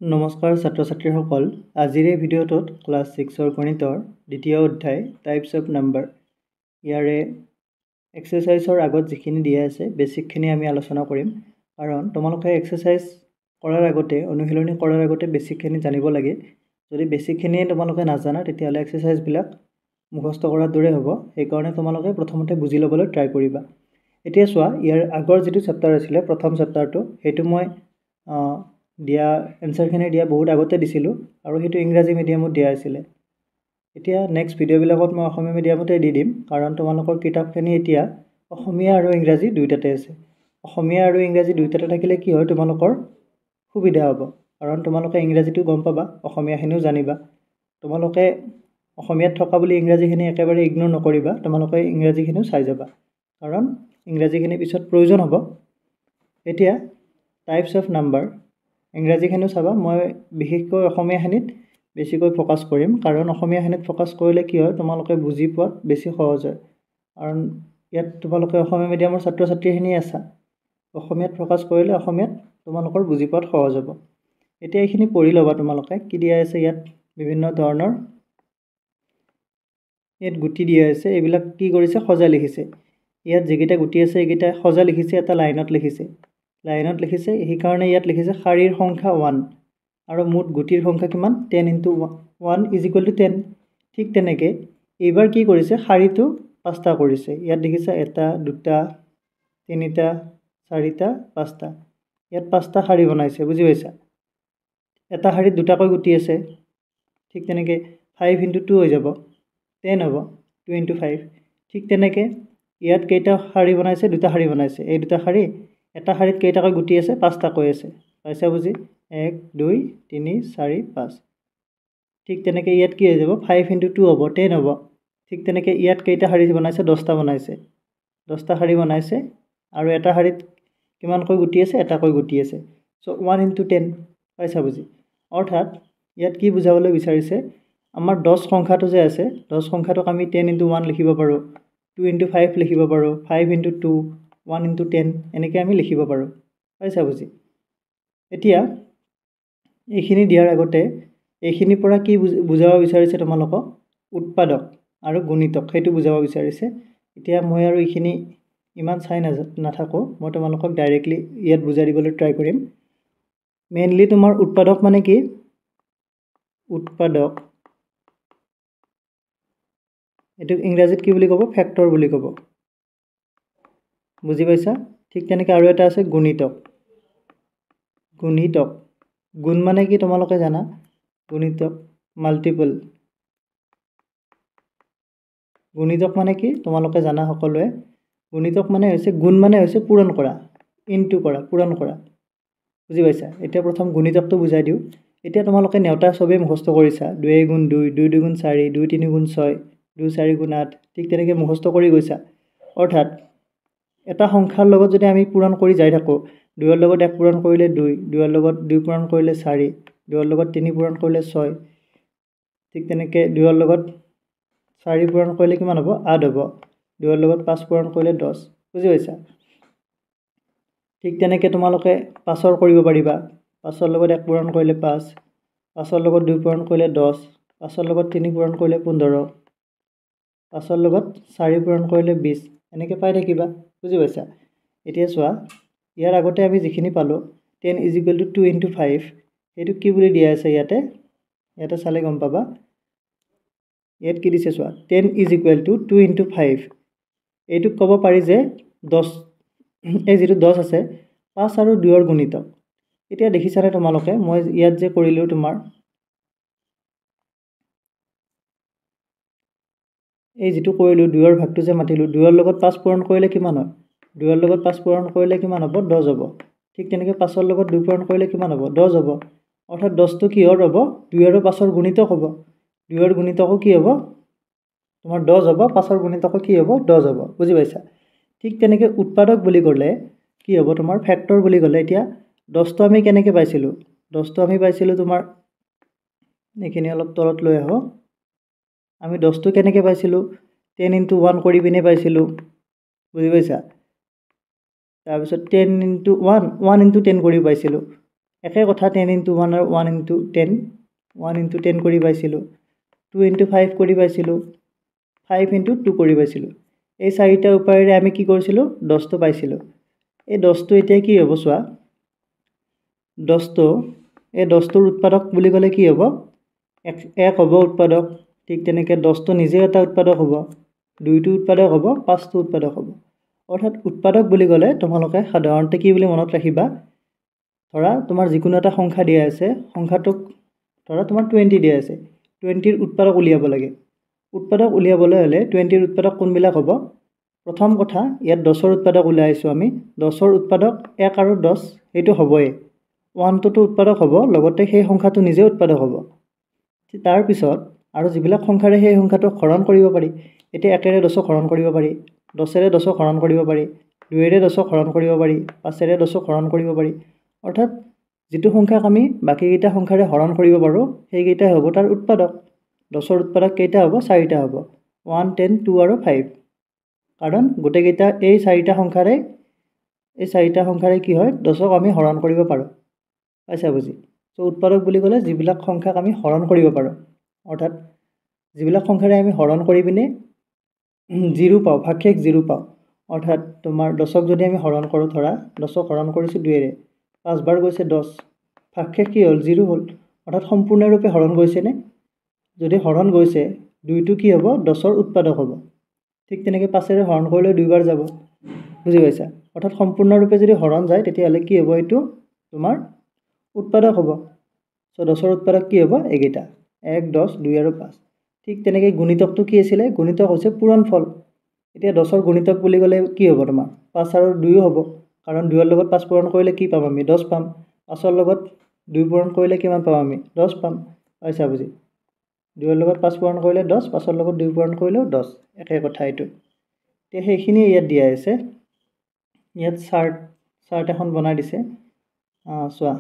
নমস্কাৰ ছাত্ৰ ছাত্ৰীসকল আজিৰ এই ভিডিঅ'টোত ক্লাছ 6ৰ গণিতৰ দ্বিতীয় অধ্যায় টাইপছ অফ নাম্বাৰ ইয়াৰে এক্সাৰসাইজৰ আগত যিখিনি দিয়া আছে বেসিকখিনি আমি আলোচনা কৰিম কাৰণ তোমালোকে এক্সাৰসাইজ কৰাৰ আগতে অনুশীলনী কৰাৰ আগতে বেসিকখিনি জানিব লাগে যদি বেসিকখিনি তোমালোকে নাজানা তেতিয়াহলে এক্সাৰসাইজবিলাক মুখস্থ কৰাৰ দৰে হ'ব সেইকাৰণে তোমালোকে প্ৰথমতে বুজি ল'বলৈ ট্ৰাই কৰিবা এতিয়া চোৱা ইয়াৰ আগৰ যেটো চেপ্টাৰ আছিল প্ৰথম চেপ্টাৰটো হেতু মই দিয়া এনসাৰখিনি দিয়া বহুত আগতে দিছিলো আৰু হেতু ইংৰাজী মিডিয়ামত দিয়া আছিল এতিয়া নেক্সট ভিডিঅ'বিলাকত মই অসমীয়া মিডিয়ামতে দি দিম কাৰণ তোমালোকৰ কিতাপখিনি এতিয়া অসমীয়া আৰু ইংৰাজী দুইটাতে আছে অসমীয়া আৰু ইংৰাজী দুইটাতে থাকিলে কি হয় তোমালোকৰ সুবিধা হ'ব কাৰণ তোমালোকে ইংৰাজীটো গম পাবা অসমীয়াখিনিও জানিবা তোমালোকে অসমীয়াত থকা বুলি ইংৰাজীখিনি একেবাৰে ইগনোৰ নকৰিবা তোমালোকে ইংৰাজীখিনিও চাই যাবা কাৰণ ইংৰাজীখিনি পিছত প্ৰয়োজন হ'ব এতিয়া টাইপছ অফ নাম্বাৰ ইংৰাজীখিনিও চাবা মই বিশেষকৈ অসমীয়াখিনিত বেছিকৈ ফোকাস কৰিম কাৰণ অসমীয়াখিনিত ফোকাস কৰিলে কি হয় তোমালোকে বুজি পোৱাত বেছি সহজ হয় কাৰণ ইয়াত তোমালোকে অসমীয়া মিডিয়ামৰ ছাত্ৰ ছাত্ৰীখিনি আছা অসমীয়াত ফোকাস কৰিলে অসমীয়াত তোমালোকৰ বুজি পোৱাত সহজ হ'ব এতিয়া এইখিনি পঢ়ি ল'বা তোমালোকে কি দিয়া আছে ইয়াত বিভিন্ন ধৰণৰ ইয়াত গুটি দিয়া আছে এইবিলাক কি কৰিছে সজা লিখিছে ইয়াত যেগিটা গুটি আছে এইগিটা সজা লিখিছে এটা লাইনত লিখিছে এই কাৰণে ইয়াত লিখিছে শাৰীৰ সংখ্যা 1 আৰু মুঠ গুটিৰ সংখ্যা কিমান 10 * 1 = 10 ঠিক তেনেকে এইবাৰ কি কৰিছে শাৰীটো পাঁচটা কৰিছে ইয়াত দেখিছা এটা দুটা তিনিটা চাৰিটা পাঁচটা ইয়াত পাঁচটা শাৰী বনাইছে বুজি পাইছা এটা শাৰীত দুটাকৈ গুটি আছে ঠিক তেনেকে 5 * 2 হৈ যাব 10 হ'ব 2 * 5 ঠিক তেনেকে ইয়াত কেইটা শাৰী বনাইছে দুটা শাৰী বনাইছে এই দুটা শাৰী এটা শাৰীত কেইটাকৈ গুটি আছে পাঁচটা কৈ আছে পাইছা বুজি 1 2 3 4 5 ঠিক তেনেকে ইয়াত কি হৈ যাব 5 * 2 হ'ব 10 হ'ব ঠিক তেনেকে ইয়াত কেইটা শাৰী বনাইছে 10টা বনাইছে 10টা শাৰী বনাইছে আৰু এটা শাৰীত কিমানকৈ গুটি আছে এটাকৈ গুটি আছে সো 1 * 10 পাইছা বুজি অৰ্থাৎ ইয়াত কি বুজাবলৈ বিচাৰিছে আমাৰ 10 সংখ্যাটো যে আছে 10 সংখ্যাটোক আমি 10 * 1 লিখিব পাৰো 2 * 5 লিখিব পাৰো 5 * 2 1 * 10 এনেকৈ আমি লিখিব পাৰো পাইছা বুজি এতিয়া এইখিনি দিয়াৰ আগতে এইখিনি পৰা কি বুজাব বিচাৰিছে তোমালোকক উৎপাদক আৰু গুণিতক হেতু বুজাব বিচাৰিছে এতিয়া মই আৰু এইখিনি ইমান চাই নাথাকো মই তোমালোকক ডাইৰেক্টলি ইয়াত বুজাই দিবলৈ ট্ৰাই কৰিম মেইনলি তোমাৰ উৎপাদক মানে কি উৎপাদক এটো ইংৰাজীত কি বুলি ক'ব ফ্যাক্টৰ বুলি ক'ব বুজি পাইছা ঠিক তেনেকৈ আৰু এটা আছে গুণিতক গুণ মানে কি তোমালোকে জানা গুণিতক মাল্টিপল গুণিতক মানে কি তোমালোকে জানা সকলোৱে গুণিতক মানে হৈছে গুণ মানে হৈছে পূৰণ কৰা ইনটু কৰা পূৰণ কৰা বুজি পাইছা এতিয়া প্ৰথম গুণিতকটো বুজাই দিও এতিয়া তোমালোকে নেওতা সবে মুখস্থ কৰিছা 2 * 2 2 * 2 = 4 2 * 3 = 6 2 * 4 = 8 ঠিক তেনেকৈ মুখস্থ কৰি গৈছা অৰ্থাৎ এটা সংখ্যাৰ লগত যদি আমি পূৰণ কৰি যাই থাকো 2 ৰ লগত 1 পূৰণ কৰিলে 2 2 ৰ লগত 2 পূৰণ কৰিলে 4 2 ৰ লগত 3 পূৰণ কৰিলে 6 ঠিক তেনেকৈ 2 ৰ লগত 4 পূৰণ কৰিলে কিমান হ'ব 8 হ'ব 2 ৰ লগত 5 পূৰণ কৰিলে 10 বুজি পাইছা ঠিক তেনেকৈ তোমালোকে 5 ৰ কৰিব পাৰিবা 5 ৰ লগত 1 পূৰণ কৰিলে 5 5 ৰ লগত 2 পূৰণ কৰিলে 10 5 ৰ লগত 3 পূৰণ কৰিলে 15 5 ৰ লগত 4 পূৰণ কৰিলে 20 এনেকৈ পাই থাকিবা বুজি পাইছা এতিয়া চোৱা ইয়াৰ আগতে আমি যিখিনি পালো 10 = 2 * 5 এটো কি বুলি দিয়া আছে ইয়াতে চালে গম পাবা ইয়াত কি দিছে চোৱা 10 = 2 * 5 এইটো ক'ব পাৰি যে 10 এই যেটো 10 আছে 5 আৰু 2 ৰ গুণিতক এতিয়া দেখিছানে তোমালোকে মই ইয়াত যে কৰিলো তোমাৰ এই যেটো কৰিলো 2 ৰ ভাগটো যে মাতিলো 2 ৰ লগত 5 পূৰণ কৰিলে কিমান হয় 2 ৰ লগত 5 পূৰণ কৰিলে কিমান হ'ব 10 হ'ব ঠিক তেনেকৈ 5 ৰ লগত 2 পূৰণ কৰিলে কিমান হ'ব 10 হ'ব অৰ্থাৎ 10 টো কিহৰ হ'ব 2 আৰু 5 ৰ গুণিতক হ'ব 2 ৰ গুণিতকো কি হ'ব তোমাৰ 10 হ'ব 5 ৰ গুণিতকো কি হ'ব 10 হ'ব বুজি পাইছা ঠিক তেনেকৈ উৎপাদক বুলি ক'লে কি হ'ব তোমাৰ ফ্যাক্টৰ বুলি ক'লে এতিয়া 10 টো আমি কেনেকৈ পাইছিলো 10 টো আমি পাইছিলো তোমাৰ এইখিনি অলপ তলত লৈ আহো আমি 10 টো কেনেকৈ পাইছিলো 10 * 1 কৰি পিনে পাইছিলো বুজি পাইছা তাৰ পিছত 10 * 1 1 * 10 কৰি পাইছিলো একে কথা 10 into 1 আৰু 1 into 10 1 into 10 কৰি পাইছিলোঁ 2 into 5 কৰি পাইছিলোঁ 5 into 2 কৰি পাইছিলোঁ এই চাৰিটা উপায়েৰে আমি কি কৰিছিলোঁ 10টো পাইছিলোঁ এই 10টো এতিয়া কি হ'ব চোৱা 10টো এই 10টোৰ উৎপাদক বুলি ক'লে কি হ'ব এক হ'ব উৎপাদক ঠিক তেনেকৈ 10টো নিজে এটা উৎপাদক হ'ব 2টো উৎপাদক হ'ব 5টো উৎপাদক হ'ব অৰ্থাৎ উৎপাদক বুলি ক'লে তোমালোকে সাধাৰণতে কি বুলি মনত ৰাখিবা ধৰা তোমাৰ যিকোনো এটা সংখ্যা দিয়া আছে সংখ্যাটোক ধৰা তোমাৰ 20 দিয়া আছে 20ৰ উৎপাদক উলিয়াব লাগে উৎপাদক উলিয়াবলৈ হ'লে 20ৰ উৎপাদক কোনবিলাক হ'ব প্ৰথম কথা ইয়াত 10ৰ উৎপাদক উলিয়াইছোঁ আমি 10ৰ উৎপাদক 1 আৰু 10 এইটো হ'বই 1টোতো উৎপাদক হ'ব লগতে সেই সংখ্যাটো নিজে উৎপাদক হ'ব তাৰ পিছত আৰু যিবিলাক সংখ্যাৰে সেই সংখ্যাটোক হৰণ কৰিব পাৰি এতিয়া 1ৰে 10ক হৰণ কৰিব পাৰি 10ৰে 10ক হৰণ কৰিব পাৰি 2ৰে 10ক হৰণ কৰিব পাৰি 5ৰে 10ক হৰণ কৰিব পাৰি অৰ্থাৎ যিটো সংখ্যাক আমি বাকীকেইটা সংখ্যাৰে হৰণ কৰিব পাৰোঁ সেইকেইটাই হ'ব তাৰ উৎপাদক 10ৰ উৎপাদক কেইটা হ'ব 4টা হ'ব 1 10 2 আৰু 5 কাৰণ গোটেইকেইটা এই 4টা সংখ্যাৰে কি হয় 10ক আমি হৰণ কৰিব পাৰোঁ পাইছা বুজি তো উৎপাদক বুলি ক'লে যিবিলাক সংখ্যাক আমি হৰণ কৰিব পাৰোঁ অৰ্থাৎ যিবিলাক সংখ্যাৰে আমি হৰণ কৰি পিনে 0 পাওঁ ভাগশেষ 0 পাওঁ অৰ্থাৎ তোমাৰ 10ক যদি আমি হৰণ কৰোঁ ধৰা 10ক হৰণ কৰিছোঁ 2ৰে 5 বাৰ গৈছে 10 ভাগশেষ কি হ'ল 0 হ'ল অৰ্থাৎ সম্পূৰ্ণৰূপে হৰণ গৈছেনে যদি হৰণ গৈছে 2টো কি হ'ব 10ৰ উৎপাদক হ'ব ঠিক তেনেকৈ 5ৰে হৰণ কৰিলে 2 বাৰ যাব বুজি পাইছা অৰ্থাৎ সম্পূৰ্ণৰূপে যদি হৰণ যায় তেতিয়াহ'লে কি হ'ব এইটো তোমাৰ উৎপাদক হ'ব সো 10ৰ উৎপাদক কি হ'ব এইকেইটা 1 10 2 আৰু 5 ঠিক তেনেকৈ গুণিতকটো কি আছিলে গুণিতক হৈছে পূৰণফল এতিয়া 10ৰ গুণিতক বুলি ক'লে কি হ'ব তোমাৰ 5 আৰু 2 হ'ব কাৰণ 2ৰ লগত 5 পূৰণ কৰিলে কি পাম আমি 10 পাম 5ৰ লগত 2 পূৰণ কৰিলে কিমান পাম আমি 10 পাম পাইছা বুজি 2ৰ লগত 5 পূৰণ কৰিলে 10 5ৰ লগত 2 পূৰণ কৰিলেও 10 একে কথা এইটো এতিয়া সেইখিনি ইয়াত দিয়া আছে ইয়াত চাৰ্ট এখন বনাই দিছে চোৱা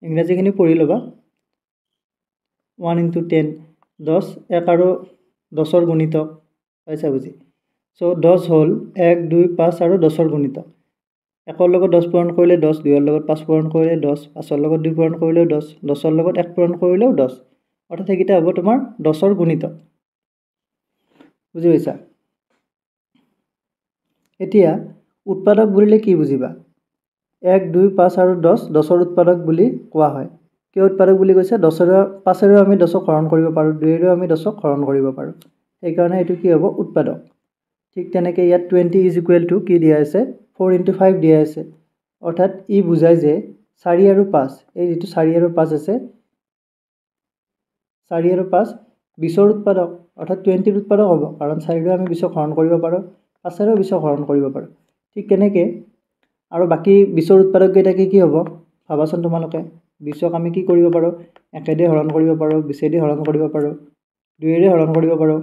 ইংৰাজীখিনি পঢ়ি ল'বা 1 into 10 10 1 আৰু 10ৰ গুণিতক পাইছা বুজি সো 10 হ'ল 1 2 5 আৰু 10ৰ গুণিতক 1ৰ লগত 10 পূৰণ কৰিলে 10 2ৰ লগত 5 পূৰণ কৰিলে 10 5ৰ লগত 2 পূৰণ কৰিলেও 10 10ৰ লগত 1 পূৰণ কৰিলেও 10 অৰ্থাৎ সেইকেইটা হ'ব তোমাৰ 10ৰ গুণিতক বুজি পাইছা এতিয়া উৎপাদক বুলিলে কি বুজিবা 1 2 5 আৰু 10ৰ উৎপাদক বুলি কোৱা হয় কিয় উৎপাদক বুলি কৈছে 5ৰেও আমি 10ক হৰণ কৰিব পাৰোঁ 2ৰেও আমি 10ক হৰণ কৰিব পাৰোঁ সেইকাৰণে এইটো কি হ'ব উৎপাদক ঠিক তেনেকৈ ইয়াত 20 ইজ ইকুৱেল টু কি দিয়া আছে 4 into 5 দিয়া আছে অৰ্থাৎ ই বুজায় যে 4 আৰু 5 এই যিটো 4 আৰু 5 আছে 4 আৰু 5 20ৰ উৎপাদক অৰ্থাৎ 20ৰ উৎপাদক হ'ব কাৰণ 4ৰেও আমি 20ক হৰণ কৰিব পাৰোঁ 5ৰেও 20ক হৰণ কৰিব পাৰোঁ ঠিক তেনেকৈ আৰু বাকী 20ৰ উৎপাদককেইটা কি হ'ব ভাবাচোন তোমালোকে 20ক আমি কি কৰিব পাৰোঁ 1ৰে হৰণ কৰিব পাৰোঁ 20ৰে হৰণ কৰিব পাৰোঁ 2ৰে হৰণ কৰিব পাৰোঁ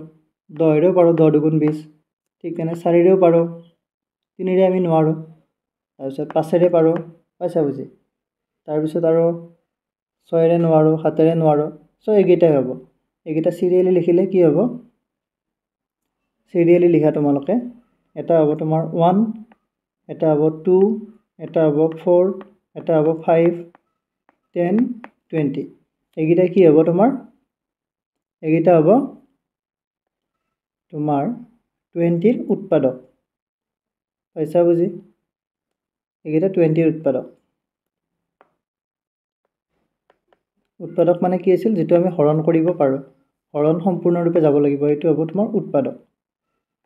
10ৰেও পাৰোঁ 10 2 20 ঠিক তেনে 4ৰেও পাৰোঁ 3ৰে আমি নোৱাৰোঁ তাৰপিছত 5ৰে পাৰোঁ পাইছা বুজি তাৰপিছত আৰু 6ৰে নোৱাৰোঁ 7ৰে নোৱাৰোঁ সো এইকেইটাই হ'ব এইকেইটা চিৰিয়েলি লিখিলে কি হ'ব চিৰিয়েলি লিখা তোমালোকে এটা হ'ব তোমাৰ 1 এটা হ'ব 2 এটা হ'ব 4 এটা হ'ব 5 10 20 এইকেইটা কি হ'ব তোমাৰ এইকেইটা হ'ব তোমাৰ 20ৰ উৎপাদক পাইছা বুজি এইকেইটা 20ৰ উৎপাদক মানে কি আছিল যিটো আমি হৰণ কৰিব পাৰোঁ হৰণ সম্পূৰ্ণৰূপে যাব লাগিব এইটো হ'ব তোমাৰ উৎপাদক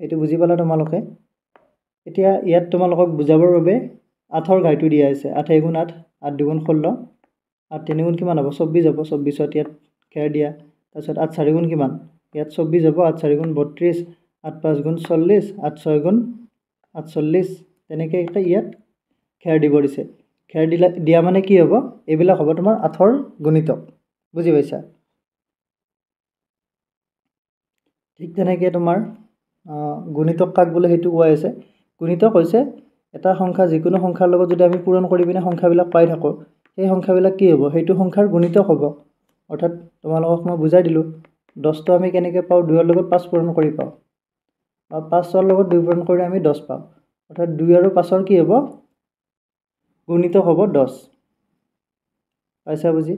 এইটো বুজি পালা তোমালোকে এতিয়া ইয়াত তোমালোকক বুজাবৰ বাবে 8ৰ ঘাইটো দিয়া আছে 8 গুণ 8 8 2 16 8 3 গুণ কিমান হ'ব 24 হ'ব 24ত ইয়াত খেৰ দিয়া তাৰপিছত 8 4 গুণ কিমান ইয়াত 24 হ'ব 8 4 গুণ 32 8 5 গুণ 40 8 6 গুণ 48 তেনেকৈ ইয়াত খেৰ দিব দিছে খেৰ দিয়া মানে কি হ'ব এইবিলাক হ'ব তোমাৰ 8ৰ গুণিতক বুজি পাইছা ঠিক তেনেকৈ তোমাৰ গুণিতক কাক বোলে সেইটো কোৱা আছে গুণিতক হৈছে এটা সংখ্যা যিকোনো সংখ্যাৰ লগত যদি আমি পূৰণ কৰি পিনে সংখ্যাবিলাক পাই থাকোঁ সেই সংখ্যাবিলাক কি হ'ব সেইটো সংখ্যাৰ গুণিতক হ'ব অৰ্থাৎ তোমালোকক মই বুজাই দিলোঁ 10টো আমি কেনেকৈ পাওঁ 2ৰ লগত 5 পূৰণ কৰি পাওঁ বা 5ৰ লগত 2 পূৰণ কৰি আমি 10 পাওঁ অৰ্থাৎ 2 আৰু 5ৰ কি হ'ব গুণিতক হ'ব 10 পাইছা বুজি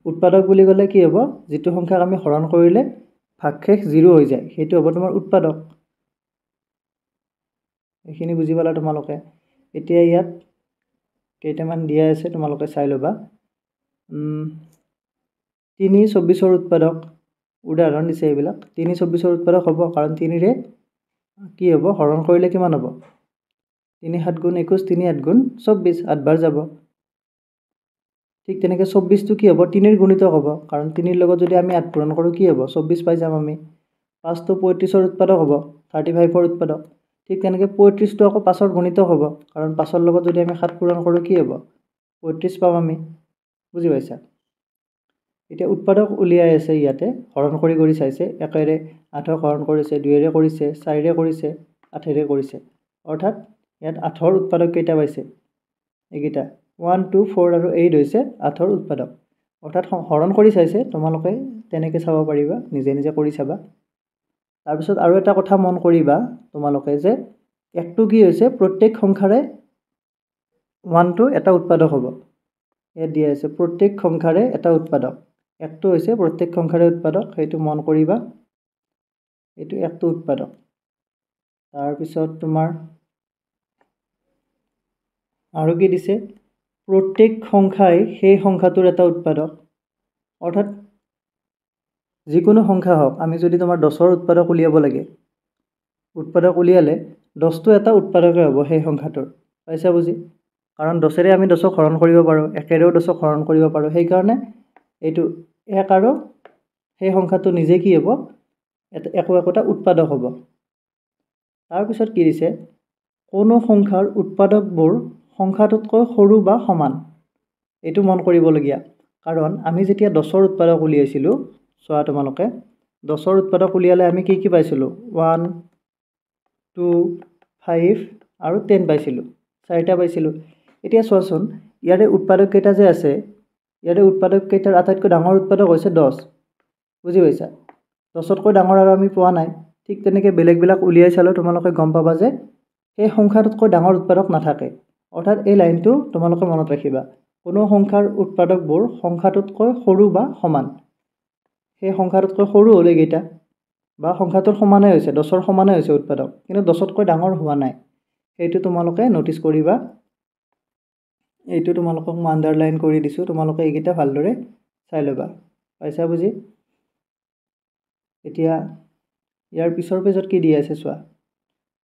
উৎপাদক বুলি ক'লে কি হ'ব যিটো সংখ্যাক আমি হৰণ কৰিলে ভাগশেষ 0 হৈ যায় সেইটো হ'ব তোমাৰ উৎপাদক এইখিনি বুজি পালা তোমালোকে এতিয়া ইয়াত কেইটামান দিয়া আছে তোমালোকে চাই ল'বা 3 24 উৎপাদক উদাহৰণ দিছে এইবিলাক 3 24 উৎপাদক হ'ব কাৰণ 3 ৰে কি হ'ব হৰণ কৰিলে কিমান হ'ব 3 7 গুণ 21 3 8 গুণ 24 8 বাৰ যাব ঠিক তেনেকৈ 24 টো কি হ'ব 3 ৰ গুণিতক হ'ব কাৰণ 3 ৰ লগত যদি আমি 8 পূৰণ কৰোঁ কি হ'ব 24 পাই যাম আমি 5 টো 35 ৰ উৎপাদক হ'ব 35 ৰ উৎপাদক ঠিক তেনেকৈ 35 টো আকৌ 5 ৰ গুণিতক হ'ব কাৰণ 5 ৰ লগত যদি আমি 7 পূৰণ কৰোঁ কি হ'ব 35 পাম আমি বুজি পাইছা এতিয়া উৎপাদক উলিয়াই আছে ইয়াতে হৰণ কৰি চাইছে 1 ৰে 8 ক হৰণ কৰিছে 2 ৰে কৰিছে 4 ৰে কৰিছে 8 ৰে কৰিছে অৰ্থাৎ ইয়াত 8 ৰ উৎপাদক কেইটা পাইছে এইকেইটা 1 2 4 আৰু 8 হৈছে 8 ৰ উৎপাদক অৰ্থাৎ হৰণ কৰি চাইছে তোমালোকে তেনেকৈ চাব পাৰিবা নিজে নিজে কৰি চাবা তাৰ পিছত আৰু এটা কথা মন কৰিবা তোমালোকে যে একটো কি হৈছে প্ৰত্যেক সংখ্যাৰে 1 টো এটা উৎপাদক হ'ব ইয়াত দিয়া আছে প্ৰত্যেক সংখ্যাৰে এটা উৎপাদক একটো হৈছে প্ৰত্যেক সংখ্যাৰে উৎপাদক সেইটো মন কৰিবা এইটো একটো উৎপাদক তাৰ পিছত তোমাৰ আৰু কি দিছে প্ৰত্যেক সংখ্যাই সেই সংখ্যাটোৰ এটা উৎপাদক অৰ্থাৎ যিকোনো সংখ্যা হওক আমি যদি তোমাৰ 10 ৰ উৎপাদক উলিয়াব লাগে উৎপাদক উলিয়ালে 10 টো এটা উৎপাদকে হ'ব সেই সংখ্যাটোৰ পাইছা বুজি কাৰণ 10 ৰে আমি 10ক হৰণ কৰিব পাৰোঁ 1 ৰেও 10ক হৰণ কৰিব পাৰোঁ সেই কাৰণে এইটো 1 আৰু সেই সংখ্যাটো নিজে কি হ'ব একোটা উৎপাদক হ'ব তাৰ পিছত কি দিছে কোনো সংখ্যাৰ উৎপাদকবোৰ সংখ্যাটোতকৈ সৰু বা সমান এইটো মন কৰিবলগীয়া কাৰণ আমি যেতিয়া 10 ৰ উৎপাদক উলিয়াইছিলোঁ চোৱা তোমালোকে 10 ৰ উৎপাদক উলিয়ালে আমি কি কি পাইছিলোঁ 1 2 5 আৰু 10 পাইছিলোঁ 4টা পাইছিলোঁ এতিয়া চোৱাচোন ইয়াৰে উৎপাদক কেইটা যে আছে ইয়াৰে উৎপাদক কেইটাৰ আটাইতকৈ ডাঙৰ উৎপাদক হৈছে 10 বুজি পাইছা 10তকৈ ডাঙৰ আৰু আমি পোৱা নাই ঠিক তেনেকৈ বেলেগবিলাক উলিয়াই চালে তোমালোকে গম পাবা যে এই সংখ্যাটোতকৈ ডাঙৰ উৎপাদক নাথাকে অৰ্থাৎ এই লাইনটো তোমালোকে মনত ৰাখিবা কোনো সংখ্যাৰ উৎপাদকবোৰ সংখ্যাটোতকৈ সৰু বা সমান সেই সংখ্যাটোতকৈ সৰু হ'লে কেইটা বা সংখ্যাটোৰ সমানে হৈছে 10ৰ সমানে হৈছে উৎপাদক কিন্তু 10তকৈ ডাঙৰ হোৱা নাই সেইটো তোমালোকে নটিচ কৰিবা এইটো তোমালোকক মই আন্ডাৰলাইন কৰি দিছোঁ তোমালোকে এইকেইটা ভালদৰে চাই ল'বা পাইছা বুজি এতিয়া ইয়াৰ পিছৰ পেজত কি দিয়া আছে চোৱা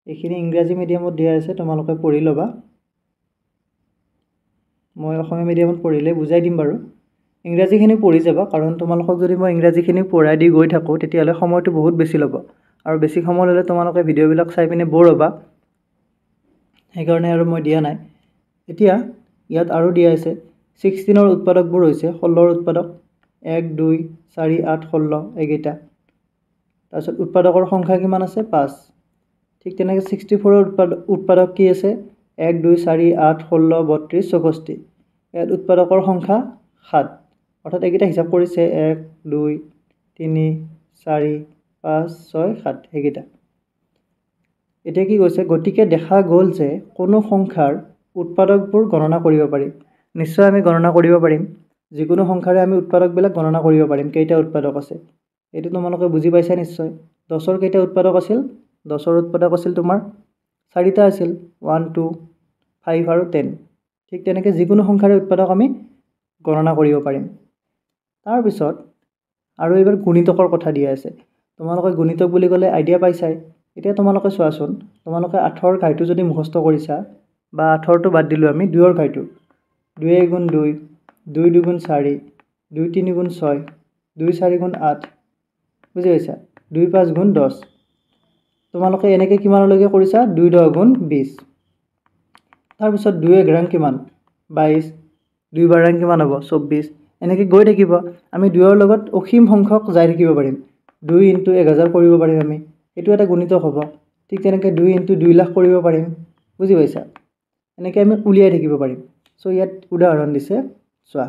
এইখিনি ইংৰাজী মিডিয়ামত দিয়া আছে তোমালোকে পঢ়ি ল'বা মই অসমীয়া মিডিয়ামত পঢ়িলে বুজাই দিম বাৰু ইংৰাজীখিনি পঢ়ি যাবা কাৰণ তোমালোকক যদি মই ইংৰাজীখিনি পঢ়াই দি গৈ থাকোঁ তেতিয়াহ'লে সময়টো বহুত বেছি ল'ব আৰু বেছি সময় ল'লে তোমালোকে ভিডিঅ'বিলাক চাই পিনে বৰ হ'বা সেইকাৰণে আৰু মই দিয়া নাই এতিয়া ইয়াত আৰু দিয়া আছে 16 ৰ উৎপাদকবোৰ হৈছে 16 ৰ উৎপাদক 1 2 4 8 16 এইকেইটা তাৰপিছত উৎপাদকৰ সংখ্যা কিমান আছে 5 ঠিক তেনেকৈ 64 ৰ উৎপাদক কি আছে 1 2 4 8 16 32 64 ইয়াত উৎপাদকৰ সংখ্যা 7 অৰ্থাৎ এইকেইটা হিচাপ কৰিছে 1 2 3 4 5 6 7 এইকেইটা এতিয়া কি কৈছে গতিকে দেখা গ'ল যে কোনো সংখ্যাৰ উৎপাদকবোৰ গণনা কৰিব পাৰি নিশ্চয় আমি গণনা কৰিব পাৰিম যিকোনো সংখ্যাৰে আমি উৎপাদকবিলাক গণনা কৰিব পাৰিম কেইটা উৎপাদক আছে এইটো তোমালোকে বুজি পাইছা নিশ্চয় 10ৰ কেইটা উৎপাদক আছিল 10ৰ উৎপাদক আছিল তোমাৰ 4টা আছিল 1 2 5 আৰু 10 ঠিক তেনেকৈ যিকোনো সংখ্যাৰে উৎপাদক আমি গণনা কৰিব পাৰিম তাৰ পিছত আৰু এবাৰ গুণিতকৰ কথা দিয়া আছে তোমালোকে গুণিতক বুলি ক'লে আইডিয়া পাইছাই এতিয়া তোমালোকে চোৱাচোন তোমালোকে 8ৰ ঘাইটো যদি মুখস্থ কৰিছা বা 8ৰটো বাদ দিলোঁ আমি 2ৰ ঘাইটো 2 গুণ 2 2 2 গুণ 4 2 3 গুণ 6 2 4 গুণ 8 বুজি পাইছা 2 5 গুণ 10 তোমালোকে এনেকৈ কিমানলৈকে কৰিছা 2 10 গুণ 20 তাৰপিছত 2 11 কিমান 22 2 12 কিমান হ'ব 24 এনেকৈ গৈ থাকিব আমি 2ৰ লগত অসীম সংখ্যক যাই থাকিব পাৰিম 2 × 1000 কৰিব পাৰিম আমি এইটো এটা গুণিতক হ'ব ঠিক তেনেকৈ 2 × 2 লাখ কৰিব পাৰিম বুজি পাইছা এনেকৈ আমি উলিয়াই থাকিব পাৰিম চ' ইয়াত উদাহৰণ দিছে চোৱা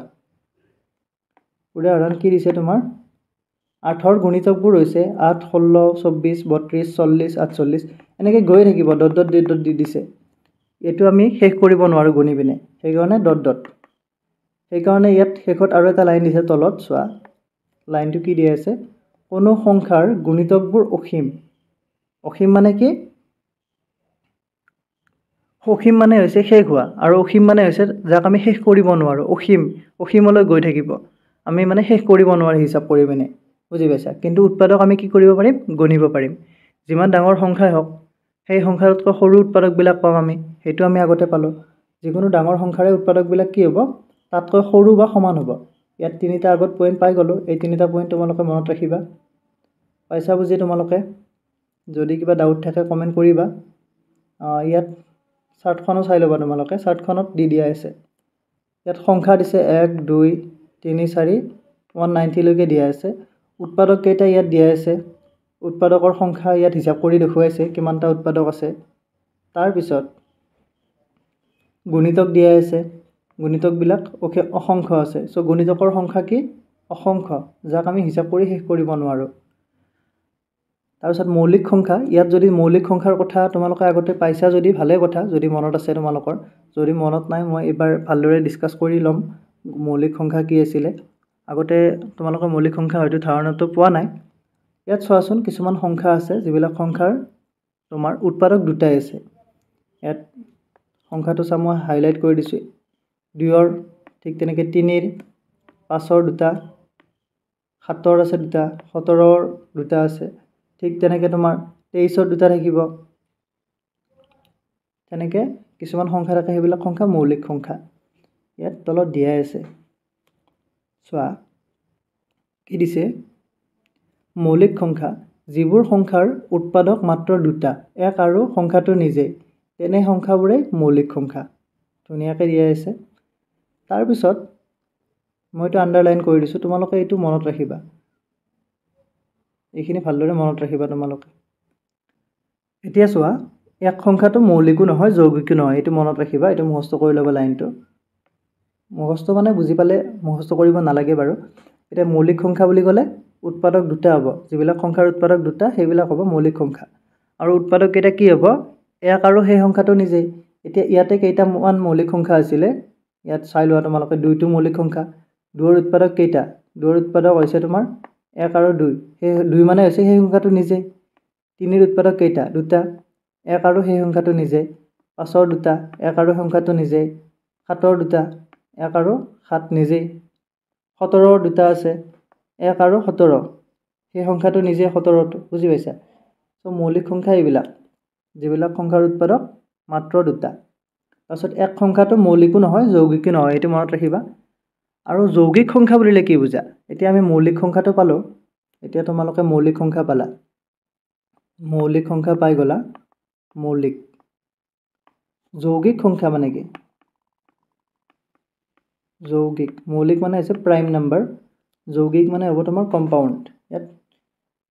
উদাহৰণ কি দিছে তোমাৰ 8ৰ গুণিতকবোৰ হৈছে 8 16 24 32 40 48 এনেকৈ গৈ থাকিব ডট ডট ডট দি দিছে এইটো আমি শেষ কৰিব নোৱাৰোঁ গুণি পিনে সেইকাৰণে ডট ডট সেইকাৰণে ইয়াত শেষত আৰু এটা লাইন দিছে তলত চোৱা লাইনটো কি দিয়া আছে কোনো সংখ্যাৰ গুণিতকবোৰ অসীম অসীম মানে কি অসীম মানে হৈছে শেষ হোৱা আৰু অসীম মানে হৈছে যাক আমি শেষ কৰিব নোৱাৰোঁ অসীমলৈ গৈ থাকিব আমি মানে শেষ কৰিব নোৱাৰি হিচাপ কৰি পিনে বুজি পাইছা কিন্তু উৎপাদক আমি কি কৰিব পাৰিম গণিব পাৰিম যিমান ডাঙৰ সংখ্যাই হওক সেই সংখ্যাতকৈ সৰু উৎপাদকবিলাক পাম আমি সেইটো আমি আগতে পালোঁ যিকোনো ডাঙৰ সংখ্যাৰে উৎপাদকবিলাক কি হ'ব তাতকৈ সৰু বা সমান হ'ব ইয়াত তিনিটা আগত পইণ্ট পাই গ'লোঁ এই তিনিটা পইণ্ট তোমালোকে মনত ৰাখিবা পাইছা বুজি তোমালোকে যদি কিবা ডাউট থাকে কমেণ্ট কৰিবা ইয়াত চাৰ্টখনো চাই ল'বা তোমালোকে চাৰ্টখনত দি দিয়া আছে ইয়াত সংখ্যা দিছে 1 2 3 4 190 লৈকে দিয়া আছে উৎপাদক কেইটা ইয়াত দিয়া আছে উৎপাদকৰ সংখ্যা ইয়াত হিচাপ কৰি দেখুৱাইছে কিমানটা উৎপাদক আছে তাৰপিছত গুণিতক দিয়া আছে গুণিতকবিলাক অসংখ্য আছে সো গুণিতকৰ সংখ্যা কি অসংখ্য যাক আমি হিচাপ কৰি শেষ কৰিব নোৱাৰোঁ তাৰপিছত মৌলিক সংখ্যা ইয়াত যদি মৌলিক সংখ্যাৰ কথা তোমালোকে আগতে পাইছা যদি ভালে কথা যদি মনত আছে তোমালোকৰ যদি মনত নাই মই এবাৰ ভালদৰে ডিসকাস কৰি ল'ম মৌলিক সংখ্যা কি আছিল আগতে তোমালোকৰ মৌলিক সংখ্যা হয়তো ধাৰণাটো পোৱা নাই ইয়াত চোৱাচোন কিছুমান সংখ্যা আছে যিবিলাক সংখ্যাৰ তোমাৰ উৎপাদক দুটাই আছে ইয়াত সংখ্যাটো চাম মই হাইলাইট কৰি দিছোঁ 2ৰ ঠিক তেনেকৈ 3ৰ 5ৰ দুটা 7ৰ আছে দুটা 17ৰ দুটা আছে ঠিক তেনেকৈ তোমাৰ 23ৰ দুটা থাকিব তেনেকৈ কিছুমান সংখ্যা থাকে সেইবিলাক সংখ্যা মৌলিক সংখ্যা ইয়াত তলত দিয়া আছে চোৱা কি দিছে মৌলিক সংখ্যা যিবোৰ সংখ্যাৰ উৎপাদক মাত্ৰ দুটা এক আৰু সংখ্যাটো নিজে তেনে সংখ্যাবোৰে মৌলিক সংখ্যা ধুনীয়াকৈ দিয়া আছে তাৰপিছত মইতো আন্ডাৰলাইন কৰি দিছোঁ তোমালোকে এইটো মনত ৰাখিবা এইখিনি ভালদৰে মনত ৰাখিবা তোমালোকে এতিয়া চোৱা এক সংখ্যাটো মৌলিকো নহয় যৌগিকো নহয় এইটো মনত ৰাখিবা এইটো মুখস্থ কৰি ল'বা লাইনটো মুখস্থ মানে বুজি পালে মুখস্থ কৰিব নালাগে বাৰু এতিয়া মৌলিক সংখ্যা বুলি ক'লে উৎপাদক দুটা হ'ব যিবিলাক সংখ্যাৰ উৎপাদক দুটা সেইবিলাক হ'ব মৌলিক সংখ্যা আৰু উৎপাদক কেইটা কি হ'ব এক আৰু সেই সংখ্যাটো নিজে এতিয়া ইয়াতে কেইটামান মৌলিক সংখ্যা আছিলে ইয়াত চাই লোৱা তোমালোকে দুইটো মৌলিক সংখ্যা দুইৰ উৎপাদক কেইটা দুইৰ উৎপাদক হৈছে তোমাৰ 1 আৰু 2 সেই 2 মানে হৈছে সেই সংখ্যাটো নিজে 3ৰ উৎপাদক কেইটা দুটা 1 আৰু সেই সংখ্যাটো নিজে 5ৰ দুটা 1 আৰু সংখ্যাটো নিজে 7ৰ দুটা 1 আৰু 7 নিজে 17ৰ দুটা আছে 1 আৰু 17 সেই সংখ্যাটো নিজে 17টো বুজি পাইছা সো মৌলিক সংখ্যা এইবিলাক যিবিলাক সংখ্যাৰ উৎপাদক মাত্ৰ দুটা তাৰপিছত এক সংখ্যাটো মৌলিকো নহয় যৌগিকো নহয় এইটো মনত ৰাখিবা আৰু যৌগিক সংখ্যা বুলিলে কি বুজা এতিয়া আমি মৌলিক সংখ্যাটো পালো এতিয়া তোমালোকে মৌলিক সংখ্যা পালা মৌলিক সংখ্যা পাই গলা মৌলিক যৌগিক সংখ্যা মানে কি যৌগিক মৌলিক মানে হৈছে প্ৰাইম নাম্বাৰ যৌগিক মানে হ'ব তোমাৰ কম্পাউণ্ড ইয়াত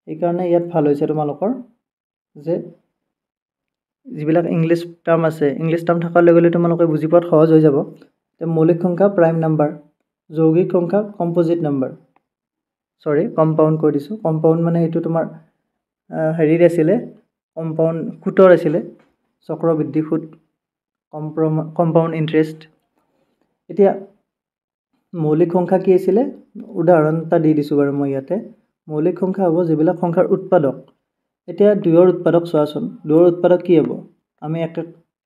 এইকাৰণে ইয়াত ভাল হৈছে তোমালোকৰ যে যিবিলাক ইংলিছ টাৰ্ম আছে ইংলিছ টাৰ্ম থকাৰ লগে লগে তোমালোকে বুজি পোৱাত সহজ হৈ যাব তে মৌলিক সংখ্যা প্ৰাইম নাম্বাৰ যৌগিক সংখ্যা কম্পোজিট নাম্বাৰ কম্পাউণ্ড কৰি দিছোঁ কম্পাউণ্ড মানে এইটো তোমাৰ হেৰিৰ আছিলে কম্পাউণ্ড সুতৰ আছিলে চক্ৰবৃদ্ধি সুত কম্পাউণ্ড ইণ্টাৰেষ্ট এতিয়া মৌলিক সংখ্যা কি আছিলে উদাহৰণ এটা দি দিছোঁ বাৰু মই ইয়াতে মৌলিক সংখ্যা হ'ব যিবিলাক সংখ্যাৰ উৎপাদক এতিয়া 2ৰ উৎপাদক চোৱাচোন 2ৰ উৎপাদক কি হ'ব আমি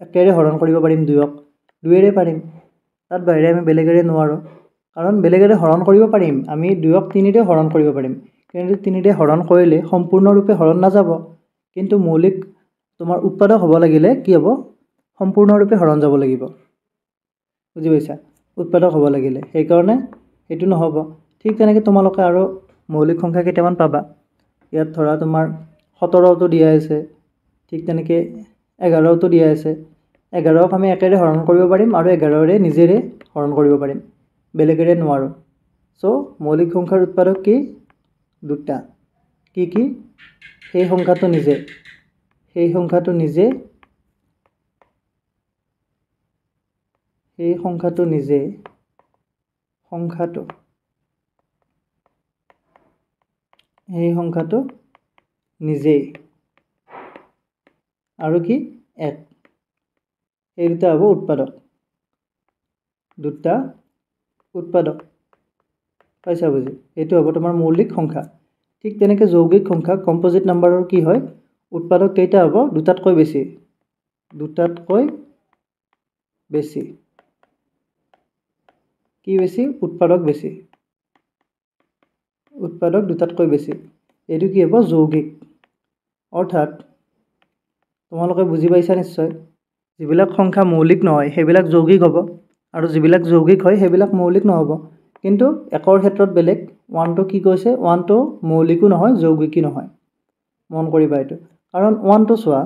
একেৰে হৰণ কৰিব পাৰিম 2ক 2ৰে পাৰিম তাত বাহিৰে আমি বেলেগেৰে নোৱাৰোঁ কাৰণ বেলেগেৰে হৰণ কৰিব পাৰিম আমি 2ক 3ৰে হৰণ কৰিব পাৰিম কিন্তু 3ৰে হৰণ কৰিলে সম্পূৰ্ণৰূপে হৰণ নাযাব কিন্তু মৌলিক তোমাৰ উৎপাদক হ'ব লাগিলে কি হ'ব সম্পূৰ্ণৰূপে হৰণ যাব লাগিব বুজি পাইছা উৎপাদক হ'ব লাগিলে সেইকাৰণে সেইটো নহ'ব ঠিক তেনেকৈ তোমালোকে আৰু মৌলিক সংখ্যা কেইটামান পাবা ইয়াত ধৰা তোমাৰ 17টো দিয়া আছে ঠিক তেনেকৈ 11টো দিয়া আছে 11ক আমি একেৰে হৰণ কৰিব পাৰিম আৰু 11ৰে নিজেৰে হৰণ কৰিব পাৰিম বেলেগেৰে নোৱাৰোঁ সো মৌলিক সংখ্যাৰ উৎপাদক কি দুটা কি সেই সংখ্যাটো নিজে সেই সংখ্যাটো নিজেই আৰু কি এক এই দুটা হ'ব উৎপাদক দুটা উৎপাদক পাইছা বুজি এইটো হ'ব তোমাৰ মৌলিক সংখ্যা ঠিক তেনেকৈ যৌগিক সংখ্যা কম্পোজিট নাম্বাৰৰ কি হয় উৎপাদক কেইটা হ'ব দুটাতকৈ বেছি কি বেছি উৎপাদক দুটাতকৈ বেছি এইটো কি হ'ব যৌগিক অৰ্থাৎ তোমালোকে বুজি পাইছা নিশ্চয় যিবিলাক সংখ্যা মৌলিক নহয় সেইবিলাক যৌগিক হ'ব আৰু যিবিলাক যৌগিক হয় সেইবিলাক মৌলিক নহ'ব কিন্তু একৰ ক্ষেত্ৰত বেলেগ 1টো কি কৈছে 1টো মৌলিকো নহয় যৌগিকো নহয় মন কৰিবা এইটো কাৰণ 1টো চোৱা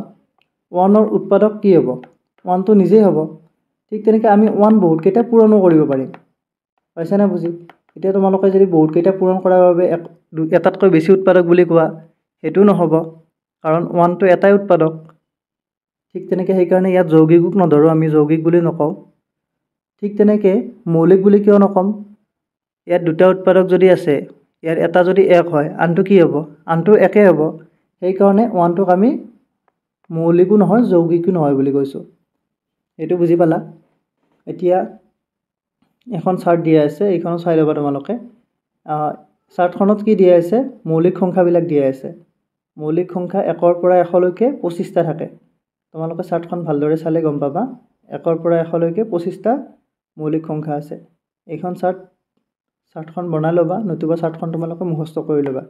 1ৰ উৎপাদক কি হ'ব 1টো নিজেই হ'ব ঠিক তেনেকৈ আমি 1 বহুতকেইটা পূৰণো কৰিব পাৰিম পাইছা না বুজি এতিয়া তোমালোকে যদি বহুতকেইটা পূৰণ কৰাৰ বাবে এটাতকৈ বেছি উৎপাদক বুলি কোৱা সেইটো নহ'ব কাৰণ 1টো এটাই উৎপাদক ঠিক তেনেকৈ সেইকাৰণে ইয়াত যৌগিকক নধৰোঁ আমি যৌগিক বুলি নকওঁ ঠিক তেনেকৈ মৌলিক বুলি কিয় নকম ইয়াত দুটা উৎপাদক যদি আছে ইয়াৰ এটা যদি 1 হয় আনটো কি হ'ব আনটো একে হ'ব সেইকাৰণে 1টোক আমি মৌলিকো নহয় যৌগিকো নহয় বুলি কৈছোঁ এইটো বুজি পালা এতিয়া এখন চাৰ্ট দিয়া আছে এইখনো চাই ল'বা তোমালোকে চাৰ্টখনত কি দিয়া আছে মৌলিক সংখ্যাবিলাক দিয়া আছে মৌলিক সংখ্যা 1ৰ পৰা 100লৈকে 25টা থাকে তোমালোকে চাৰ্টখন ভালদৰে চালে গম পাবা 1ৰ পৰা 100লৈকে 25টা মৌলিক সংখ্যা আছে এইখন চাৰ্টখন বনাই ল'বা নতুবা চাৰ্টখন তোমালোকে মুখস্থ কৰি ল'বা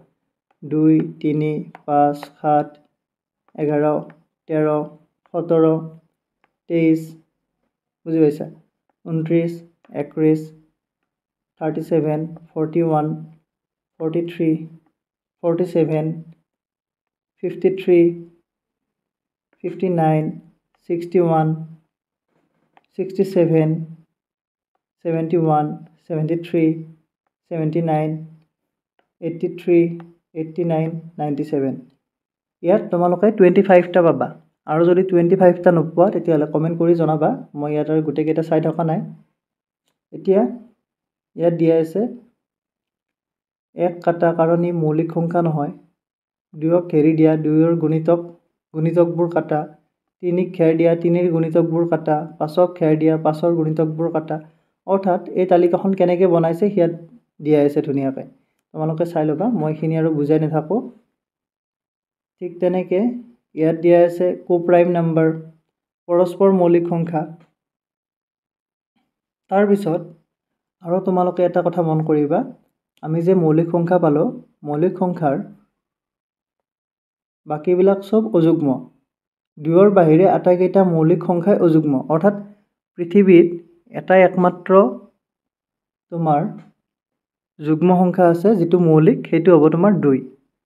2 3 5 7 11 13 17 23 বুজি পাইছা 29 21 37 41 43 47 53 59 61 67 71 73 79 83 89 97 ইয়াত তোমালোকে 25টা পাবা আৰু যদি 25টা নোপোৱা তেতিয়াহ'লে কমেণ্ট কৰি জনাবা মই ইয়াত আৰু গোটেইকেইটা চাই থকা নাই এতিয়া ইয়াত দিয়া আছে 1 কাটা কাৰণ ই মৌলিক সংখ্যা নহয় 2ক ঘেৰি দিয়া 2ৰ গুণিতকবোৰ কাটা 3ক ঘেৰ দিয়া 3ৰ গুণিতকবোৰ কাটা 5ক ঘেৰ দিয়া 5ৰ গুণিতকবোৰ কাটা অৰ্থাৎ এই তালিকাখন কেনেকৈ বনাইছে ইয়াত দিয়া আছে ধুনীয়াকৈ তোমালোকে চাই ল'বা মই এইখিনি আৰু বুজাই নাথাকোঁ ঠিক তেনেকৈ ইয়াত দিয়া আছে কোপ্ৰাইম নাম্বাৰ পৰস্পৰ মৌলিক সংখ্যা তাৰপিছত আৰু তোমালোকে এটা কথা মন কৰিবা আমি যে মৌলিক সংখ্যা পালোঁ মৌলিক সংখ্যাৰ বাকীবিলাক চব অযুগ্ম 2ৰ বাহিৰে আটাইকেইটা মৌলিক সংখ্যাই অযুগ্ম অৰ্থাৎ পৃথিৱীত এটাই একমাত্ৰ তোমাৰ যুগ্ম সংখ্যা আছে যিটো মৌলিক সেইটো হ'ব তোমাৰ 2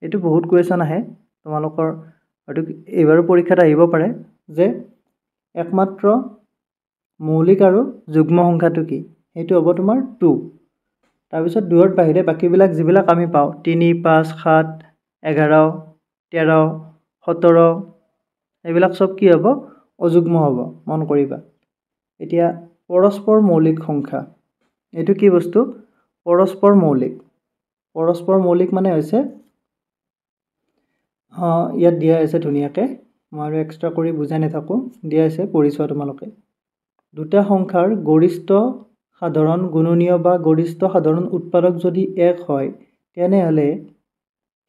এইটো বহুত কুৱেশ্যন আহে তোমালোকৰ হয়তো এইবাৰো পৰীক্ষাত আহিব পাৰে যে একমাত্ৰ মৌলিক আৰু যুগ্ম সংখ্যাটো কি সেইটো হ'ব তোমাৰ 2 তাৰপিছত 2ৰ বাহিৰে বাকীবিলাক যিবিলাক আমি পাওঁ 3 5 7 11 13 17 এইবিলাক চব কি হ'ব অযুগ্ম হ'ব মন কৰিবা এতিয়া পৰস্পৰ মৌলিক সংখ্যা এইটো কি বস্তু পৰস্পৰ মৌলিক মানে হৈছে ইয়াত দিয়া আছে ধুনীয়াকৈ মই আৰু এক্সট্ৰা কৰি বুজাই নাথাকোঁ দিয়া আছে পঢ়ি চোৱা তোমালোকে দুটা সংখ্যাৰ গৰিষ্ঠ সাধাৰণ গুণনীয় বা গৰিষ্ঠ সাধাৰণ উৎপাদক যদি 1 হয় তেনেহ'লে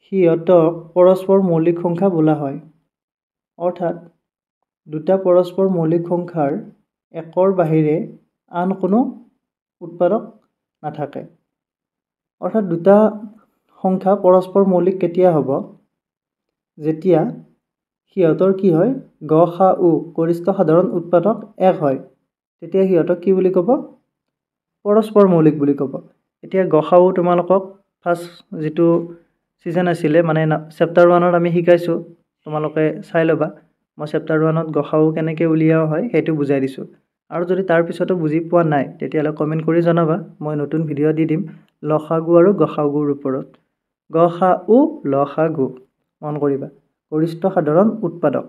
সিহঁতক পৰস্পৰ মৌলিক সংখ্যা বোলা হয় অৰ্থাৎ দুটা পৰস্পৰ মৌলিক সংখ্যাৰ 1ৰ বাহিৰে আন কোনো উৎপাদক নাথাকে অৰ্থাৎ দুটা সংখ্যা পৰস্পৰ মৌলিক কেতিয়া হ'ব যেতিয়া সিহঁতৰ কি হয় গ সা উ গৰিষ্ঠ সাধাৰণ উৎপাদক 1 হয় তেতিয়া সিহঁতক কি বুলি ক'ব পৰস্পৰ মৌলিক বুলি ক'ব এতিয়া গ সা উ তোমালোকক ফাৰ্ষ্ট যিটো ছিজন আছিলে মানে চেপ্টাৰ 1ত আমি শিকাইছোঁ তোমালোকে চাই ল'বা মই চেপ্টাৰ 1ত গ সা উ কেনেকৈ উলিওৱা হয় সেইটো বুজাই দিছোঁ আৰু যদি তাৰ পিছতো বুজি পোৱা নাই তেতিয়াহ'লে কমেণ্ট কৰি জনাবা মই নতুন ভিডিঅ' দি দিম ল সা গু আৰু গ সা গুৰ ওপৰত গ সা উ ল সা গু মন কৰিবা গৰিষ্ঠ সাধাৰণ উৎপাদক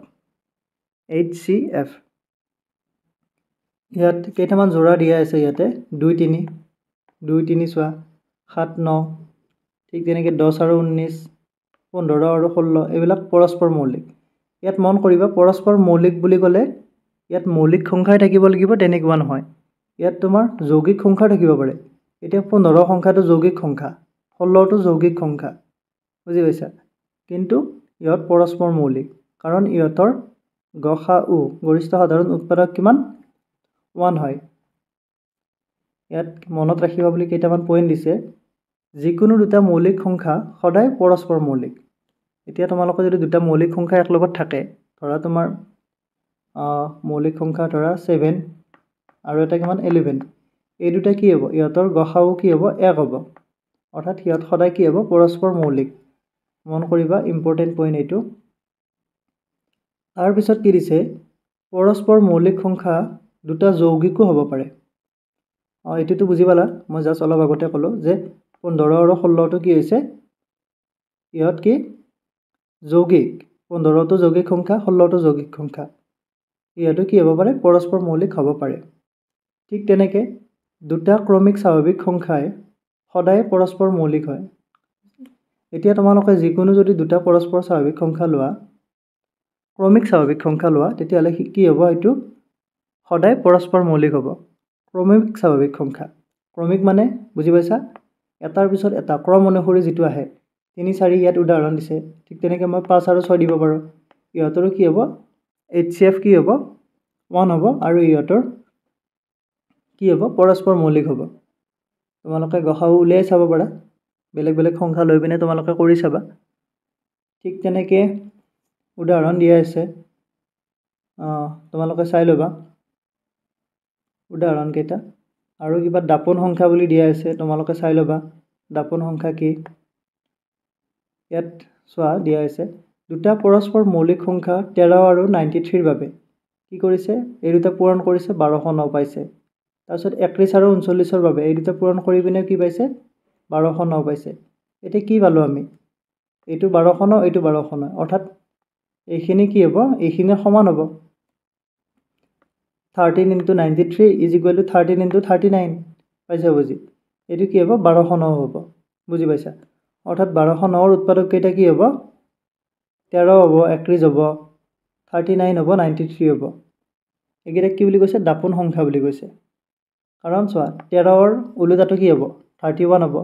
HCF ইয়াত কেইটামান যোৰা দিয়া আছে ইয়াতে 2 3 চোৱা 7 9 ঠিক তেনেকৈ 10 আৰু 19 15 আৰু 16 এইবিলাক পৰস্পৰ মৌলিক ইয়াত মন কৰিবা পৰস্পৰ মৌলিক বুলি ক'লে ইয়াত মৌলিক সংখ্যাই থাকিব লাগিব তেনেকুৱা নহয় ইয়াত তোমাৰ যৌগিক সংখ্যাও থাকিব পাৰে এতিয়া 15 সংখ্যাটো যৌগিক সংখ্যা, 16টো যৌগিক সংখ্যা, বুজি পাইছা? কিন্তু ইহঁত পৰস্পৰ মৌলিক, কাৰণ ইহঁতৰ গসাউ গৰিষ্ঠ সাধাৰণ উৎপাদক কিমান? 1 হয়। ইয়াত মনত ৰাখিবা বুলি কেইটামান পইণ্ট দিছে। যিকোনো দুটা মৌলিক সংখ্যা সদায় পৰস্পৰ মৌলিক। এতিয়া তোমালোকৰ যদি দুটা মৌলিক সংখ্যা একলগত থাকে, ধৰা তোমাৰ মৌলিক সংখ্যা ধৰা 7 আৰু এটা কিমান 11, এই দুটা কি হ'ব? ইহঁতৰ গসাউ কি হ'ব? 1 হ'ব। অৰ্থাৎ সিহঁত সদায় কি হ'ব? পৰস্পৰ মৌলিক। মন কৰিবা, ইম্পৰ্টেণ্ট পইণ্ট এইটো। তাৰপিছত কি দিছে? পৰস্পৰ মৌলিক সংখ্যা দুটা যৌগিকো হ'ব পাৰে। এইটোতো বুজি পালা, মই জাষ্ট অলপ আগতে ক'লোঁ যে 15 আৰু 16টো কি হৈছে? ইহঁত কি? যৌগিক। 15টো যৌগিক সংখ্যা, 16টো যৌগিক সংখ্যা। ইহঁতো কি হ'ব পাৰে? পৰস্পৰ মৌলিক হ'ব পাৰে। ঠিক তেনেকৈ দুটা ক্ৰমিক স্বাভাৱিক সংখ্যাই সদায় পৰস্পৰ মৌলিক হয়। এতিয়া তোমালোকে যিকোনো যদি দুটা পৰস্পৰ স্বাভাৱিক সংখ্যা লোৱা, ক্ৰমিক স্বাভাৱিক সংখ্যা লোৱা, তেতিয়াহ'লে কি হ'ব? এইটো সদায় পৰস্পৰ মৌলিক হ'ব। ক্ৰমিক স্বাভাৱিক সংখ্যা, ক্ৰমিক মানে বুজি পাইছা? এটাৰ পিছত এটা ক্ৰম অনুসৰি যিটো আহে। 3, 4 ইয়াত উদাহৰণ দিছে। ঠিক তেনেকৈ মই 5 আৰু 6 দিব পাৰোঁ। ইহঁতৰো কি হ'ব? HCF কি হ'ব? 1 হ'ব, আৰু ইহঁতৰ কি হ'ব? পৰস্পৰ মৌলিক হ'ব। তোমালোকে গসাউ উলিয়াই চাব পাৰা, বেলেগ বেলেগ সংখ্যা লৈ পিনে তোমালোকে কৰি চাবা। ঠিক তেনেকৈ উদাহৰণ দিয়া আছে, তোমালোকে চাই ল'বা উদাহৰণকেইটা। আৰু কিবা দাপোন সংখ্যা বুলি দিয়া আছে, তোমালোকে চাই ল'বা দাপোন সংখ্যা কি। ইয়াত চোৱা দিয়া আছে, দুটা পৰস্পৰ মৌলিক সংখ্যা 13 আৰু 93ৰ বাবে কি কৰিছে? এই দুটা পূৰণ কৰিছে, 1209 পাইছে। তাৰপিছত 31 আৰু 39ৰ বাবে এই দুটা পূৰণ কৰি পিনে কি পাইছে? 1209 পাইছে। এতিয়া কি পালোঁ আমি? এইটো 1209, এইটো 1209, অৰ্থাৎ এইখিনি কি হ'ব? এইখিনি সমান হ'ব। 13 × 93 = 13 × 39, পাইছা বুজি? এইটো কি হ'ব? 1209 হ'ব, বুজি পাইছা? অৰ্থাৎ 1209ৰ উৎপাদক কেইটা কি হ'ব? 13 হ'ব, 31 হ'ব, 39 হ'ব, 93 হ'ব। এইকেইটা কি বুলি কৈছে? দাপোন সংখ্যা বুলি কৈছে। কাৰণ চোৱা, 13ৰ ওলোটাটো কি হ'ব? 31 হ'ব,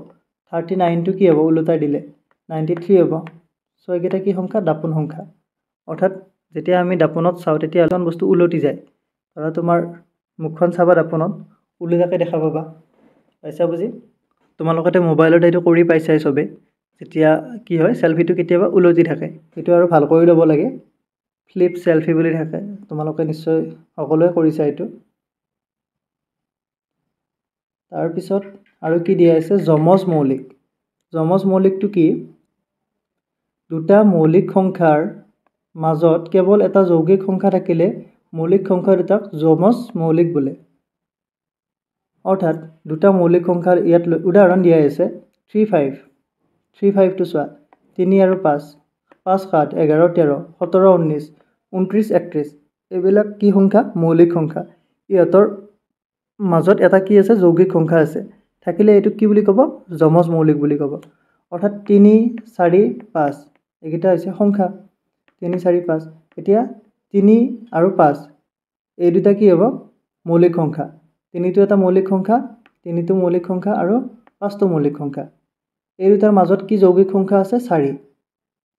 39টো কি হ'ব? ওলোটাই দিলে 93 হ'ব। চ' এইকেইটা কি সংখ্যা? দাপোন সংখ্যা। অৰ্থাৎ যেতিয়া আমি দাপোনত চাওঁ, তেতিয়া এখন বস্তু ওলটি যায়। ধৰা তোমাৰ মুখখন চাবা দাপোনত, ওলোটাকৈ দেখা পাবা, পাইছা বুজি? তোমালোকে মোবাইলত এইটো কৰি পাইছাই চবে। যেতিয়া কি হয়? চেলফিটো কেতিয়াবা ওলটি থাকে, সেইটো আৰু ভাল কৰি ল'ব লাগে। ফ্লিপ চেলফি বুলি থাকে, তোমালোকে নিশ্চয় সকলোৱে কৰিছা এইটো। তাৰপিছত আৰু কি দিয়া আছে? যমজ মৌলিক। যমজ মৌলিকটো কি? দুটা মৌলিক সংখ্যাৰ মাজত কেৱল এটা যৌগিক সংখ্যা থাকিলে মৌলিক সংখ্যা দুটাক যমজ মৌলিক বোলে। অৰ্থাৎ দুটা মৌলিক সংখ্যাৰ ইয়াত উদাহৰণ দিয়া আছে 3, 5। 3, 5টো চোৱা, 3 আৰু 5, 5, 7, 11, 13, 17, 19, 29, 31, এইবিলাক কি সংখ্যা? মৌলিক সংখ্যা। ইহঁতৰ মাজত এটা কি আছে? যৌগিক সংখ্যা আছে। থাকিলে এইটোক কি বুলি ক'ব? যমজ মৌলিক বুলি ক'ব। অৰ্থাৎ 3, 4, 5 এইকেইটা হৈছে সংখ্যা, 3, 4, 5। এতিয়া 3 আৰু 5 এই দুটা কি হ'ব? মৌলিক সংখ্যা। 3টো এটা মৌলিক সংখ্যা, 3টো মৌলিক সংখ্যা, আৰু 5টো মৌলিক সংখ্যা। এই দুটাৰ মাজত কি যৌগিক সংখ্যা আছে? 4।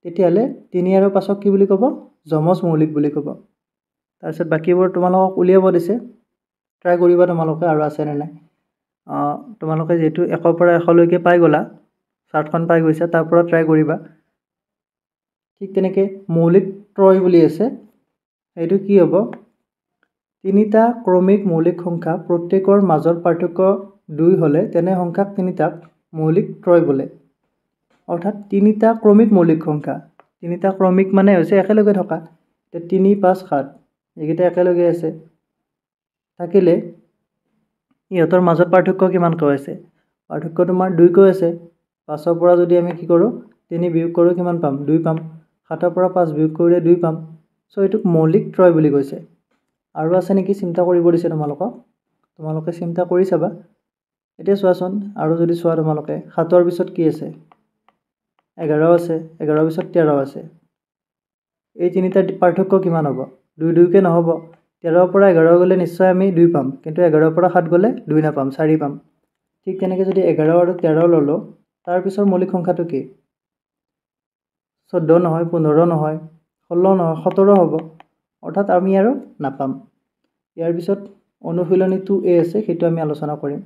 তেতিয়াহ'লে 3 আৰু 5ক কি বুলি ক'ব? যমজ মৌলিক বুলি ক'ব। তাৰপিছত বাকীবোৰ তোমালোকক উলিয়াব দিছে, ট্ৰাই কৰিবা তোমালোকে আৰু আছেনে নাই। তোমালোকে যিহেতু 1ৰ পৰা 100লৈকে পাই গ'লা, চাৰ্টখন পাই গৈছা, তাৰ পৰা ট্ৰাই কৰিবা। ঠিক তেনেকৈ মৌলিক ত্ৰয় বুলি আছে, সেইটো কি হ'ব? 3টা ক্ৰমিক মৌলিক সংখ্যা প্ৰত্যেকৰ মাজৰ পাৰ্থক্য 2 হ'লে তেনে সংখ্যাক তিনিটাক মৌলিক ত্ৰয় বোলে। অৰ্থাৎ 3টা ক্ৰমিক মৌলিক সংখ্যা, 3টা ক্ৰমিক মানে হৈছে একেলগে থকা। এতিয়া 3, 5, 7 এইকেইটা একেলগে আছে, থাকিলে ইহঁতৰ মাজত পাৰ্থক্য কিমানকৈ আছে? পাৰ্থক্য তোমাৰ 2কৈ আছে। 5ৰ পৰা যদি আমি কি কৰোঁ? 3 বিয়োগ কৰোঁ, কিমান পাম? 2 পাম। 7ৰ পৰা 5 বিয়োগ কৰিলে 2 পাম। চ' এইটোক মৌলিক ত্ৰয় বুলি কৈছে। আৰু আছে নেকি চিন্তা কৰিব দিছে তোমালোকক, তোমালোকে চিন্তা কৰি চাবা। এতিয়া চোৱাচোন, আৰু যদি চোৱা তোমালোকে 7ৰ পিছত কি আছে? 11 আছে, 11ৰ পিছত 13 আছে। এই তিনিটা পাৰ্থক্য কিমান হ'ব? 2, 2কৈ নহ'ব। 13ৰ পৰা 11 গ'লে নিশ্চয় আমি 2 পাম, কিন্তু 11ৰ পৰা 7 গ'লে 2 নাপাম, 4 পাম। ঠিক তেনেকৈ যদি 11 আৰু 13 ল'লোঁ, তাৰ পিছৰ মৌলিক সংখ্যাটো কি? 14 নহয়, 15 নহয়, 16 নহয়, 17 হ'ব। অৰ্থাৎ আমি আৰু নাপাম। ইয়াৰ পিছত অনুশীলনী 2A আছে, সেইটো আমি আলোচনা কৰিম।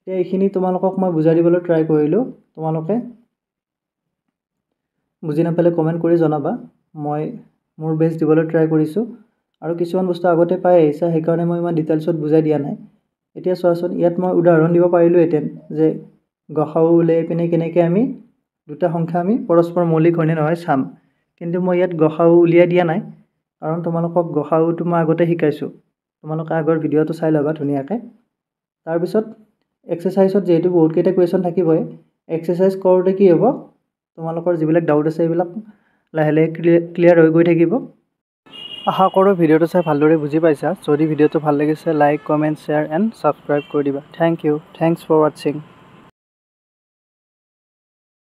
এতিয়া এইখিনি তোমালোকক মই বুজাই দিবলৈ ট্ৰাই কৰিলোঁ। তোমালোকে বুজি নাপালে কমেণ্ট কৰি জনাবা। মই মোৰ বেষ্ট দিবলৈ ট্ৰাই কৰিছোঁ। আৰু কিছুমান বস্তু আগতে পাই আহিছা, সেইকাৰণে মই ইমান ডিটেইলছত বুজাই দিয়া নাই। এতিয়া চোৱাচোন, ইয়াত মই উদাহৰণ দিব পাৰিলোঁহেঁতেন যে গসাউ উলিয়াই পিনে কেনেকৈ আমি দুটা সংখ্যা আমি পৰস্পৰ মৌলিক হয়নে নহয় চাম। কিন্তু মই ইয়াত গসাউ উলিয়াই দিয়া নাই, কাৰণ তোমালোকক গসাউটো মই আগতে শিকাইছোঁ। তোমালোকে আগৰ ভিডিঅ'টো চাই ল'বা ধুনীয়াকৈ। তাৰপিছত এক্সাৰচাইজত যিহেতু বহুতকেইটা কুৱেশ্যন থাকিবই, এক্সাৰচাইজ কৰোঁতে কি হ'ব, তোমালোকৰ যিবিলাক ডাউট আছে সেইবিলাক লাহে লাহে ক্লিয়াৰ হৈ গৈ থাকিব। আশা কৰোঁ ভিডিঅ'টো চাই ভালদৰে বুজি পাইছা। যদি ভিডিঅ'টো ভাল লাগিছে, like, comment, share and subscribe কৰি দিবা। Thank you. Thanks for ৱাটছিং।